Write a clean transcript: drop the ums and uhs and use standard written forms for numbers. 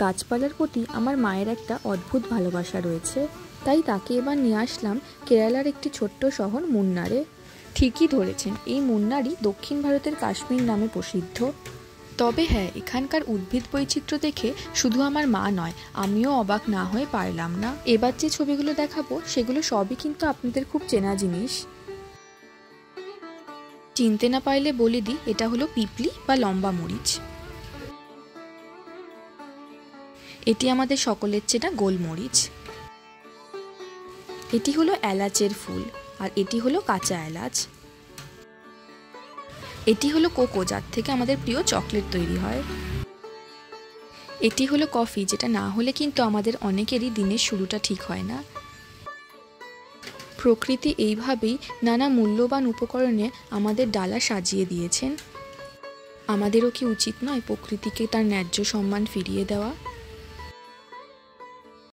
গাছপালার প্রতি আমার মায়ের একটা অদ্ভুত ভালোবাসা রয়েছে, তাই তাকে এবার নিয়ে আসলাম কেরালার একটি ছোট্ট শহর মুন্নারে। ঠিকই ধরেছেন, এই মুন্নারই দক্ষিণ ভারতের কাশ্মীর নামে প্রসিদ্ধ। তবে হ্যাঁ, এখানকার উদ্ভিদ বৈচিত্র্য দেখে শুধু আমার মা নয়, আমিও অবাক না হয়ে পারলাম না। এবার যে ছবিগুলো দেখাবো সেগুলো সবই কিন্তু আপনাদের খুব চেনা জিনিস। চিনতে না পারলে বলে দিই, এটা হলো পিপলি বা লম্বা মরিচ। এটি আমাদের সকলের চেনা গোলমরিচ। এটি হলো এলাচের ফুল, আর এটি হলো কাঁচা এলাচ। এটি হলো কোকো, যার থেকে আমাদের প্রিয় চকলেট তৈরি হয়। এটি হলো কফি, যেটা না হলে কিন্তু আমাদের অনেকেরই দিনের শুরুটা ঠিক হয় না। প্রকৃতি এইভাবেই নানা মূল্যবান উপকরণে আমাদের ডালা সাজিয়ে দিয়েছেন। আমাদেরও কি উচিত নয় প্রকৃতিকে তার ন্যায্য সম্মান ফিরিয়ে দেওয়া?